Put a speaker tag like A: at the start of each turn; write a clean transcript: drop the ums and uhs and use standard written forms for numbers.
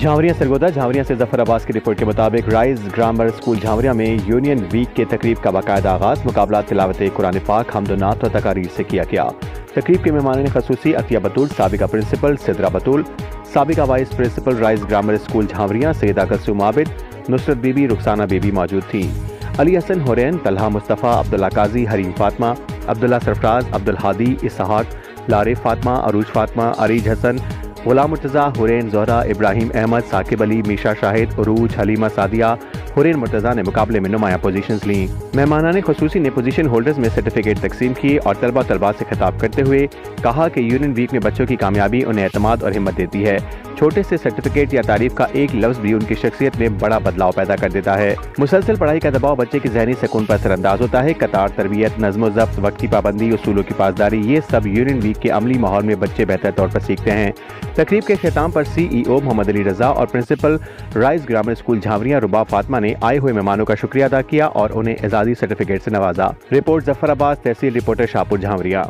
A: झावरिया सरगोदा झावरिया से जफर अब्बास की रिपोर्ट के मुताबिक राइज ग्रामर स्कूल झावरिया में यूनियन वीक के तकरीब का बाकायदा आगाज मुकाबला तिलावत कुरान पाक हमदुन्नात व तकारीर से किया गया। तकरीब के मेहमान खसूसी अतिया बतूल, साबिका प्रिंसिपल सिदरा बतूल, साबिका vice principal rise grammar school Jhawarian Syeda Qasum Abid, Nusrat Bibi, Rukhsana Bibi मौजूद थी। अली हसन हुरैन, तलहा मुस्तफ़ा, अब्दुल्ला काजी, हरीम फातमा, अब्दुल्ला सरफराज, अब्दुल हादी, इसहाक, लारे फातमा, अरूज फातमा, अरीज हसन, गुलाम मुर्तज़ा, हुरैन ज़ोहरा, इब्राहिम अहमद, साकिब अली, मीशा शाहिद, उरूज, हलीमा सादिया, हुरैन मुर्तज़ा ने मुकाबले में नुमाया पोजीशंस लीं। मेहमानाने खसूसी ने पोजीशन होल्डर्स में सर्टिफिकेट तकसीम किए और तलबा से खिताब करते हुए कहा कि यूनियन वीक में बच्चों की कामयाबी उन्हें एतमाद और हिम्मत देती है। छोटे से सर्टिफिकेट या तारीफ का एक लफ्ज़ भी उनकी शख्सियत में बड़ा बदलाव पैदा कर देता है। मुसलसल पढ़ाई का दबाव बच्चे की ज़हनी सुकून पर असरअंदाज होता है। कतार, तरबियत, नज़्म ज़ब्त, वक्त की पाबंदी, उसूलों की पासदारी, ये सब यूनियन वीक के अमली माहौल में बच्चे बेहतर तौर पर सीखते हैं। तकरीब के ख़िताम पर CEO मोहम्मद अली रज़ा और प्रिंसिपल राइज ग्रामर स्कूल झावरिया रुबा फातमा ने आए हुए मेहमानों का शुक्रिया अदा किया और उन्हें एजाज़ी सर्टिफिकेट से नवाजा। रिपोर्ट जफर अब्बास, तहसील रिपोर्टर शाहपुर झावरिया।